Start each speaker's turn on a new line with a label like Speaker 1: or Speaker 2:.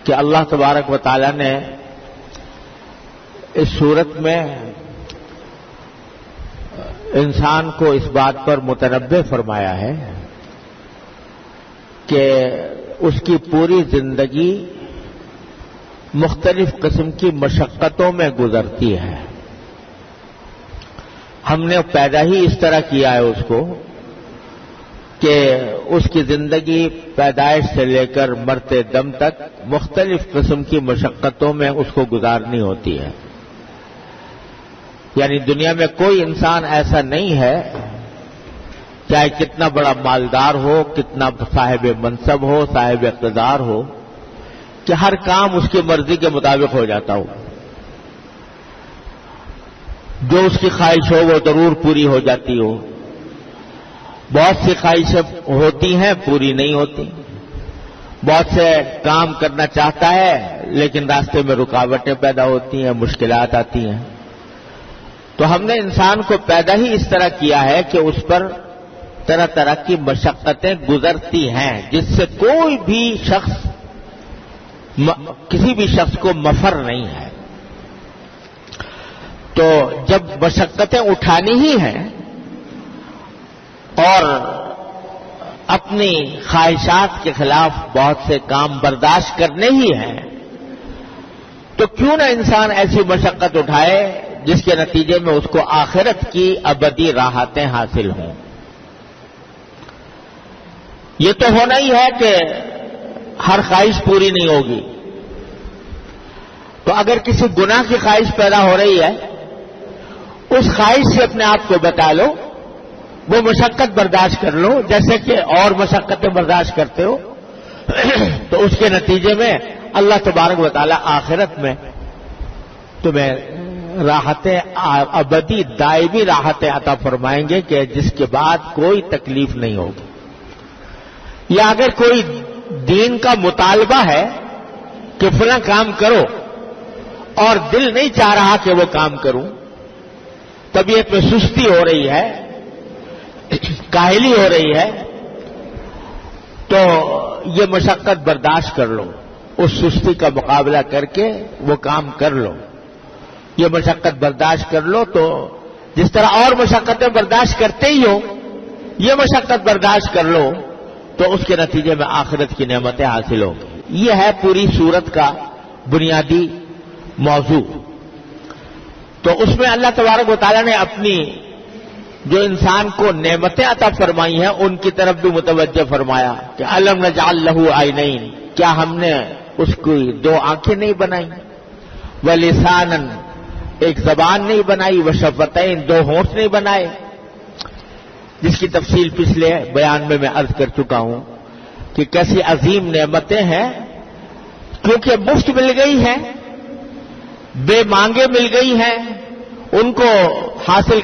Speaker 1: کہ اللہ تبارک و تعالی نے اس صورت میں انسان کو اس بات پر متنبہ فرمایا ہے کہ اس کی پوری زندگی مختلف قسم کی مشقتوں میں گزرتی ہے. ہم نے پیدا ہی اس طرح کیا ہے اس کو کہ اس کی زندگی پیدائش سے لے کر مرتے دم تک مختلف قسم کی مشقتوں میں اس کو گزارنی ہوتی ہے. یعنی دنیا میں کوئی انسان ایسا نہیں ہے، چاہے کتنا بڑا مالدار ہو، کتنا صاحب منصب ہو، صاحب اقتدار ہو، کہ ہر کام اس کی مرضی کے مطابق ہو جاتا ہو. جو اس کی خواہش ہو وہ ضرور پوری ہو جاتی ہو. بہت سی خواہشیں ہوتی ہیں پوری نہیں ہوتی. بہت سے کام کرنا چاہتا ہے لیکن راستے میں رکاوٹیں پیدا ہوتی ہیں، مشکلات آتی ہیں. تو ہم نے انسان کو پیدا ہی اس طرح کیا ہے کہ اس پر طرح طرح کی مشقتیں گزرتی ہیں، جس سے کوئی بھی شخص کسی بھی شخص کو مفر نہیں ہے. تو جب مشقتیں اٹھانی ہی ہیں اور اپنی خواہشات کے خلاف بہت سے کام برداشت کرنے ہی ہیں، تو کیوں نہ انسان ایسی مشقت اٹھائے جس کے نتیجے میں اس کو آخرت کی ابدی راحتیں حاصل ہوں. یہ تو ہونا ہی ہے کہ ہر خواہش پوری نہیں ہوگی. تو اگر کسی گناہ کی خواہش پیدا ہو رہی ہے، اس خواہش سے اپنے آپ کو بچا لو، وہ مشقت برداشت کر لو جیسے کہ اور مشقتیں برداشت کرتے ہو. تو اس کے نتیجے میں اللہ تبارک و تعالی آخرت میں تمہیں راحتیں، ابدی دائمی راحتیں عطا فرمائیں گے کہ جس کے بعد کوئی تکلیف نہیں ہوگی. یا اگر کوئی دین کا مطالبہ ہے کہ فلاں کام کرو اور دل نہیں چاہ رہا کہ وہ کام کروں، طبیعت میں سستی ہو رہی ہے، کاہلی ہو رہی ہے، تو یہ مشقت برداشت کر لو. اس سستی کا مقابلہ کر کے وہ کام کر لو. یہ مشقت برداشت کر لو تو جس طرح اور مشقتیں برداشت کرتے ہی ہو، یہ مشقت برداشت کر لو تو اس کے نتیجے میں آخرت کی نعمتیں حاصل ہوں گی. یہ ہے پوری سورت کا بنیادی موضوع. تو اس میں اللہ تبارک و تعالیٰ نے اپنی جو انسان کو نعمتیں عطا فرمائی ہیں ان کی طرف بھی متوجہ فرمایا کہ الم نجعل لہ عینین، کیا ہم نے اس کو دو آنکھیں نہیں بنائی، ولسانا، ایک زبان نہیں بنائی، وشفتین، دو ہونٹ نہیں بنائے، جس کی تفصیل پچھلے بیان میں عرض کر چکا ہوں کہ کیسی عظیم نعمتیں ہیں، کیونکہ مفت مل گئی ہیں، بے مانگے مل گئی ہیں، ان کو حاصل